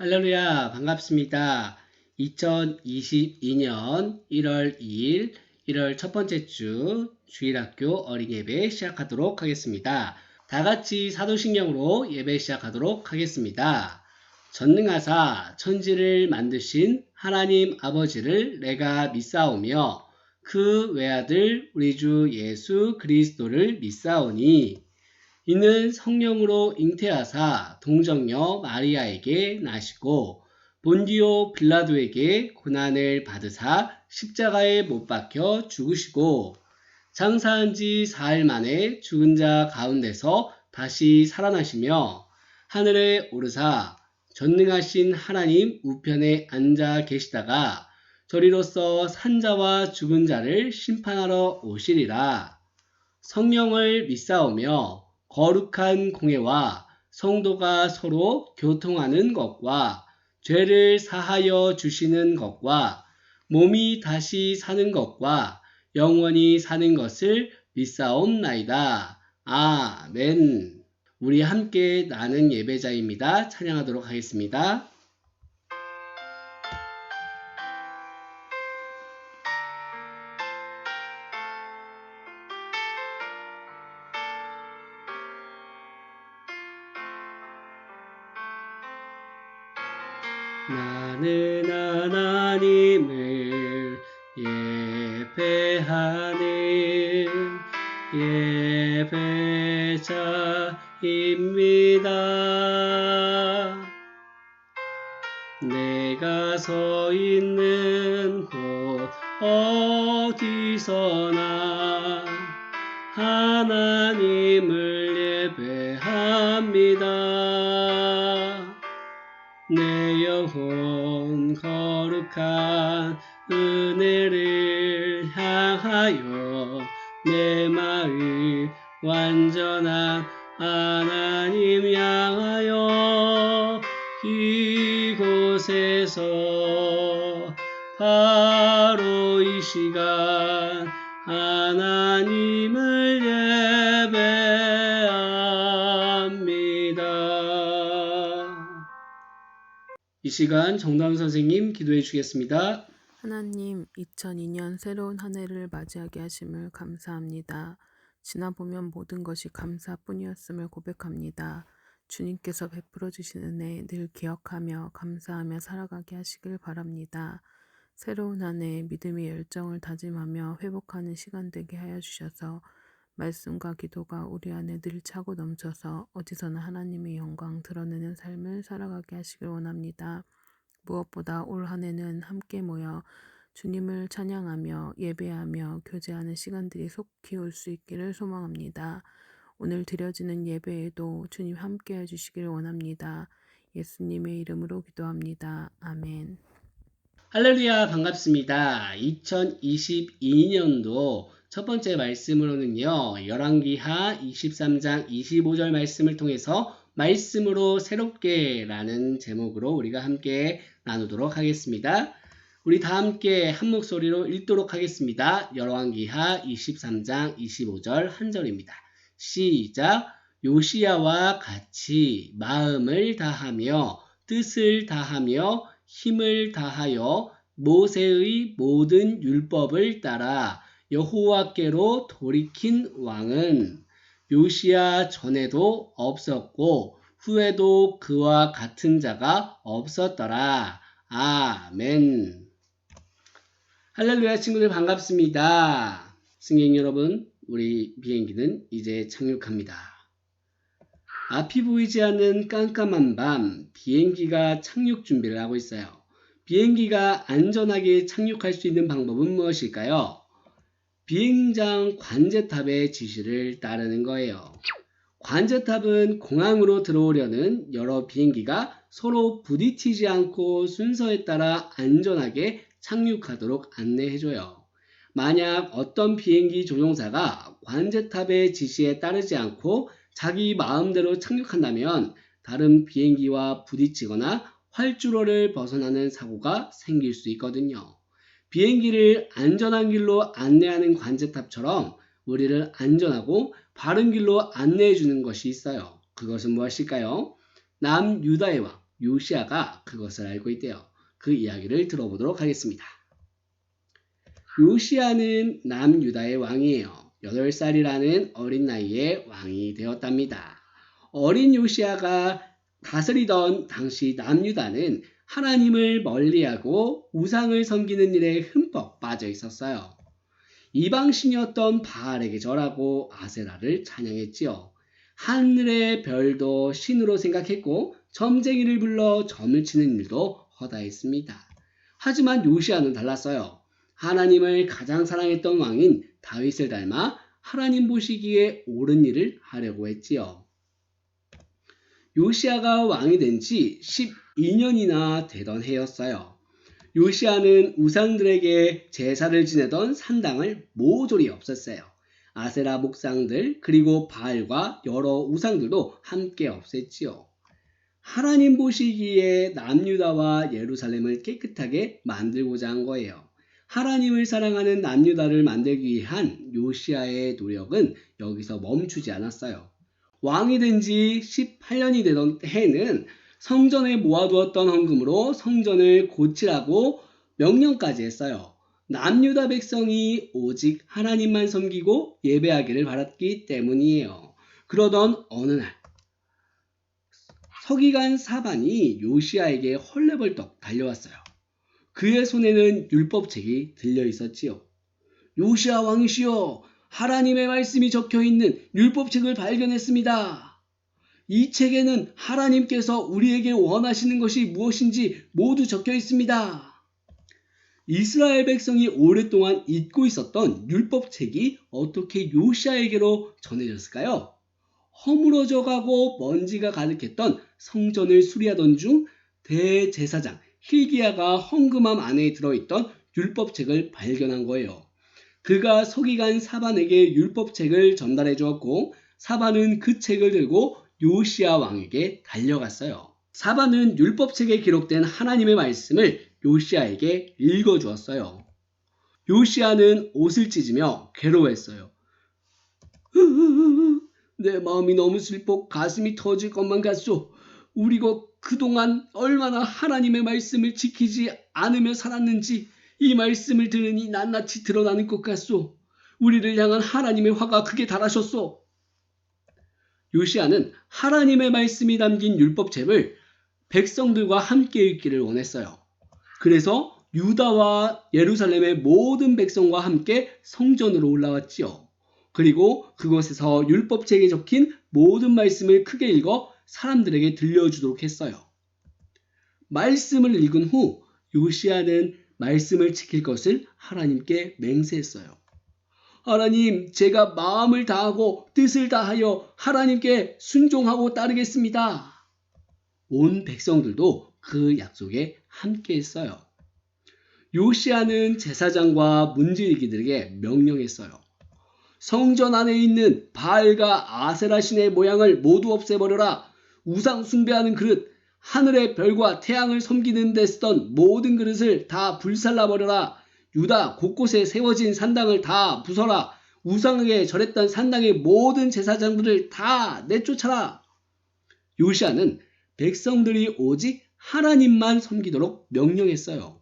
할렐루야, 반갑습니다. 2022년 1월 2일, 1월 첫 번째 주 주일학교 어린 예배 시작하도록 하겠습니다. 다 같이 사도신경으로 예배 시작하도록 하겠습니다. 전능하사 천지를 만드신 하나님 아버지를 내가 믿사오며 그 외아들 우리 주 예수 그리스도를 믿사오니 이는 성령으로 잉태하사 동정녀 마리아에게 나시고 본디오 빌라도에게 고난을 받으사 십자가에 못 박혀 죽으시고 장사한 지 4일 만에 죽은 자 가운데서 다시 살아나시며 하늘에 오르사 전능하신 하나님 우편에 앉아 계시다가 저리로서 산자와 죽은 자를 심판하러 오시리라. 성령을 믿사오며 거룩한 공예와 성도가 서로 교통하는 것과 죄를 사하여 주시는 것과 몸이 다시 사는 것과 영원히 사는 것을 믿사옵나이다. 아멘. 우리 함께 나는 예배자입니다. 찬양하도록 하겠습니다. 나는 하나님을 예배하는 예배자입니다. 내가 서 있는 곳 어디서나 하나님을 예배합니다. 내 영혼 거룩한 은혜를 향하여 내 마음 완전한 하나님 향하여 이곳에서 바로 이 시간 하나님을 예배합니다. 이 시간 정다은 선생님 기도해 주겠습니다. 하나님, 2002년 새로운 한 해를 맞이하게 하심을 감사합니다. 지나보면 모든 것이 감사뿐이었음을 고백합니다. 주님께서 베풀어 주신 은혜 늘 기억하며 감사하며 살아가게 하시길 바랍니다. 새로운 한 해 믿음의 열정을 다짐하며 회복하는 시간 되게 하여 주셔서 말씀과 기도가 우리 안에 늘 차고 넘쳐서 어디서나 하나님의 영광 드러내는 삶을 살아가게 하시길 원합니다. 무엇보다 올 한 해는 함께 모여 주님을 찬양하며 예배하며 교제하는 시간들이 속히 올 수 있기를 소망합니다. 오늘 드려지는 예배에도 주님 함께 해주시기를 원합니다. 예수님의 이름으로 기도합니다. 아멘. 할렐루야, 반갑습니다. 2022년도 첫 번째 말씀으로는요, 열왕기하 23장 25절 말씀을 통해서 말씀으로 새롭게 라는 제목으로 우리가 함께 나누도록 하겠습니다. 우리 다 함께 한 목소리로 읽도록 하겠습니다. 열왕기하 23장 25절 한 절입니다. 시작. 요시야와 같이 마음을 다하며 뜻을 다하며 힘을 다하여 모세의 모든 율법을 따라 여호와께로 돌이킨 왕은 요시야 전에도 없었고 후에도 그와 같은 자가 없었더라. 아멘. 할렐루야 친구들 반갑습니다. 승객 여러분, 우리 비행기는 이제 착륙합니다. 앞이 보이지 않는 깜깜한 밤, 비행기가 착륙 준비를 하고 있어요. 비행기가 안전하게 착륙할 수 있는 방법은 무엇일까요? 비행장 관제탑의 지시를 따르는 거예요. 관제탑은 공항으로 들어오려는 여러 비행기가 서로 부딪히지 않고 순서에 따라 안전하게 착륙하도록 안내해줘요. 만약 어떤 비행기 조종사가 관제탑의 지시에 따르지 않고 자기 마음대로 착륙한다면 다른 비행기와 부딪히거나 활주로를 벗어나는 사고가 생길 수 있거든요. 비행기를 안전한 길로 안내하는 관제탑처럼 우리를 안전하고 바른 길로 안내해 주는 것이 있어요. 그것은 무엇일까요? 남유다의 왕, 요시아가 그것을 알고 있대요. 그 이야기를 들어보도록 하겠습니다. 요시아는 남유다의 왕이에요. 8살이라는 어린 나이에 왕이 되었답니다. 어린 요시아가 다스리던 당시 남유다는 하나님을 멀리하고 우상을 섬기는 일에 흠뻑 빠져 있었어요. 이방신이었던 바알에게 절하고 아세라를 찬양했지요. 하늘의 별도 신으로 생각했고 점쟁이를 불러 점을 치는 일도 허다했습니다. 하지만 요시아는 달랐어요. 하나님을 가장 사랑했던 왕인 다윗을 닮아 하나님 보시기에 옳은 일을 하려고 했지요. 요시아가 왕이 된 지 12년이나 되던 해였어요. 요시아는 우상들에게 제사를 지내던 산당을 모조리 없앴어요. 아세라 목상들 그리고 바알과 여러 우상들도 함께 없앴지요. 하나님 보시기에 남유다와 예루살렘을 깨끗하게 만들고자 한 거예요. 하나님을 사랑하는 남유다를 만들기 위한 요시아의 노력은 여기서 멈추지 않았어요. 왕이 된 지 18년이 되던 해는 성전에 모아두었던 헌금으로 성전을 고치라고 명령까지 했어요. 남유다 백성이 오직 하나님만 섬기고 예배하기를 바랐기 때문이에요. 그러던 어느 날 서기관 사반이 요시아에게 헐레벌떡 달려왔어요. 그의 손에는 율법책이 들려 있었지요. 요시아 왕이시여, 하나님의 말씀이 적혀있는 율법책을 발견했습니다. 이 책에는 하나님께서 우리에게 원하시는 것이 무엇인지 모두 적혀 있습니다. 이스라엘 백성이 오랫동안 잊고 있었던 율법책이 어떻게 요시아에게로 전해졌을까요? 허물어져 가고 먼지가 가득했던 성전을 수리하던 중 대제사장 hil기야가 헌금함 안에 들어있던 율법책을 발견한 거예요. 그가 서기관 사반에게 율법책을 전달해 주었고 사반은 그 책을 들고 요시아 왕에게 달려갔어요. 사반은 율법책에 기록된 하나님의 말씀을 요시아에게 읽어주었어요. 요시아는 옷을 찢으며 괴로워했어요. 내 마음이 너무 슬퍼 가슴이 터질 것만 같소. 우리가 그동안 얼마나 하나님의 말씀을 지키지 않으며 살았는지 이 말씀을 들으니 낱낱이 드러나는 것 같소. 우리를 향한 하나님의 화가 크게 달하셨소. 요시아는 하나님의 말씀이 담긴 율법책을 백성들과 함께 읽기를 원했어요. 그래서 유다와 예루살렘의 모든 백성과 함께 성전으로 올라왔지요. 그리고 그곳에서 율법책에 적힌 모든 말씀을 크게 읽어 사람들에게 들려주도록 했어요. 말씀을 읽은 후 요시아는 말씀을 지킬 것을 하나님께 맹세했어요. 하나님, 제가 마음을 다하고 뜻을 다하여 하나님께 순종하고 따르겠습니다. 온 백성들도 그 약속에 함께 했어요. 요시아는 제사장과 문지기들에게 명령했어요. 성전 안에 있는 바알과 아세라 신의 모양을 모두 없애버려라. 우상 숭배하는 그릇, 하늘의 별과 태양을 섬기는 데 쓰던 모든 그릇을 다 불살라버려라. 유다 곳곳에 세워진 산당을 다 부숴라. 우상에게 절했던 산당의 모든 제사장들을 다 내쫓아라. 요시아는 백성들이 오직 하나님만 섬기도록 명령했어요.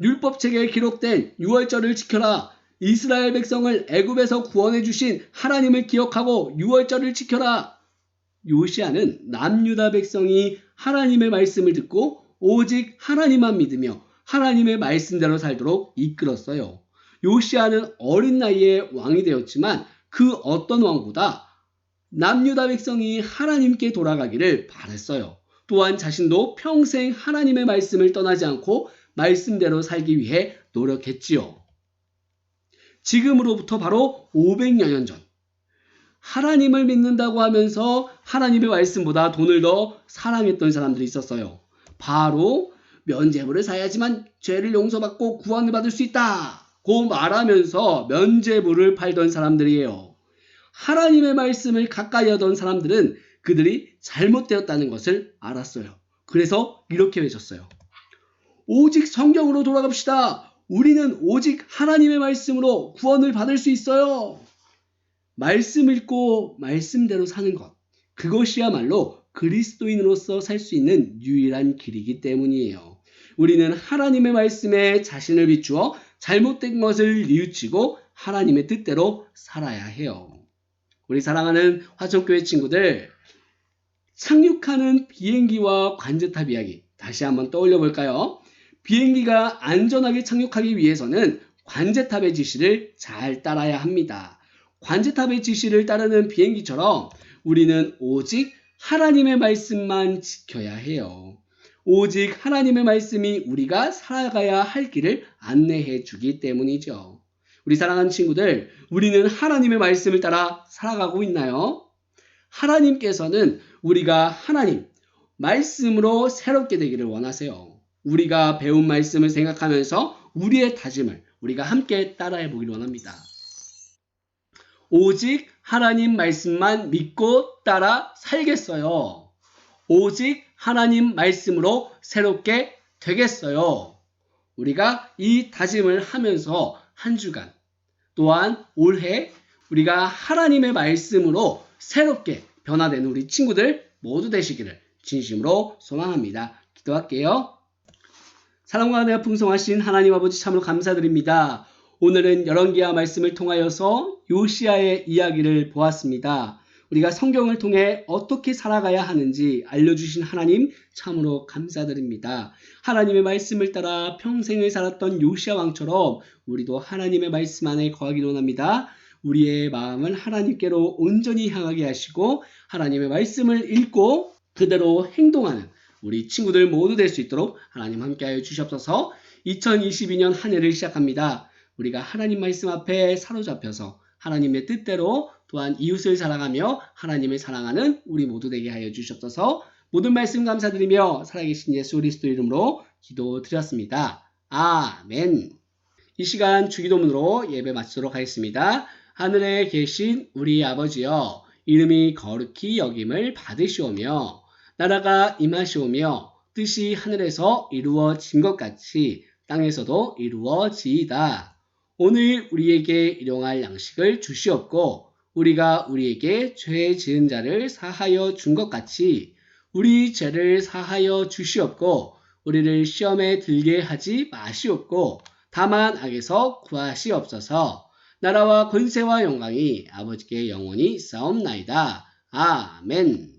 율법책에 기록된 유월절을 지켜라. 이스라엘 백성을 애굽에서 구원해 주신 하나님을 기억하고 유월절을 지켜라. 요시아는 남유다 백성이 하나님의 말씀을 듣고 오직 하나님만 믿으며 하나님의 말씀대로 살도록 이끌었어요. 요시아는 어린 나이에 왕이 되었지만 그 어떤 왕보다 남유다 백성이 하나님께 돌아가기를 바랬어요. 또한 자신도 평생 하나님의 말씀을 떠나지 않고 말씀대로 살기 위해 노력했지요. 지금으로부터 바로 500여 년 전, 하나님을 믿는다고 하면서 하나님의 말씀보다 돈을 더 사랑했던 사람들이 있었어요. 바로 면죄부를 사야지만 죄를 용서받고 구원을 받을 수 있다고 말하면서 면죄부를 팔던 사람들이에요. 하나님의 말씀을 가까이 하던 사람들은 그들이 잘못되었다는 것을 알았어요. 그래서 이렇게 외쳤어요. 오직 성경으로 돌아갑시다. 우리는 오직 하나님의 말씀으로 구원을 받을 수 있어요. 말씀 읽고 말씀대로 사는 것, 그것이야말로 그리스도인으로서 살 수 있는 유일한 길이기 때문이에요. 우리는 하나님의 말씀에 자신을 비추어 잘못된 것을 뉘우치고 하나님의 뜻대로 살아야 해요. 우리 사랑하는 화천교회 친구들, 착륙하는 비행기와 관제탑 이야기 다시 한번 떠올려 볼까요? 비행기가 안전하게 착륙하기 위해서는 관제탑의 지시를 잘 따라야 합니다. 관제탑의 지시를 따르는 비행기처럼 우리는 오직 하나님의 말씀만 지켜야 해요. 오직 하나님의 말씀이 우리가 살아가야 할 길을 안내해 주기 때문이죠. 우리 사랑하는 친구들, 우리는 하나님의 말씀을 따라 살아가고 있나요? 하나님께서는 우리가 하나님 말씀으로 새롭게 되기를 원하세요. 우리가 배운 말씀을 생각하면서 우리의 다짐을 우리가 함께 따라해 보기를 원합니다. 오직 하나님 말씀만 믿고 따라 살겠어요. 오직 하나님 말씀으로 새롭게 되겠어요. 우리가 이 다짐을 하면서 한 주간 또한 올해 우리가 하나님의 말씀으로 새롭게 변화되는 우리 친구들 모두 되시기를 진심으로 소망합니다. 기도할게요. 사랑과 은혜가 풍성하신 하나님 아버지 참으로 감사드립니다. 오늘은 열왕기하 말씀을 통하여서 요시야의 이야기를 보았습니다. 우리가 성경을 통해 어떻게 살아가야 하는지 알려주신 하나님 참으로 감사드립니다. 하나님의 말씀을 따라 평생을 살았던 요시야 왕처럼 우리도 하나님의 말씀 안에 거하기를 원합니다. 우리의 마음을 하나님께로 온전히 향하게 하시고 하나님의 말씀을 읽고 그대로 행동하는 우리 친구들 모두 될 수 있도록 하나님 함께하여 주시옵소서. 2022년 한 해를 시작합니다. 우리가 하나님 말씀 앞에 사로잡혀서 하나님의 뜻대로 또한 이웃을 사랑하며 하나님을 사랑하는 우리 모두 되게 하여 주시옵소서. 모든 말씀 감사드리며 살아계신 예수 그리스도 이름으로 기도드렸습니다. 아멘. 이 시간 주기도문으로 예배 마치도록 하겠습니다. 하늘에 계신 우리 아버지여, 이름이 거룩히 여김을 받으시오며 나라가 임하시오며 뜻이 하늘에서 이루어진 것 같이 땅에서도 이루어지이다. 오늘 우리에게 일용할 양식을 주시옵고 우리가 우리에게 죄 지은 자를 사하여 준 것 같이 우리 죄를 사하여 주시옵고 우리를 시험에 들게 하지 마시옵고 다만 악에서 구하시옵소서. 나라와 권세와 영광이 아버지께 영원히 싸움나이다. 아멘.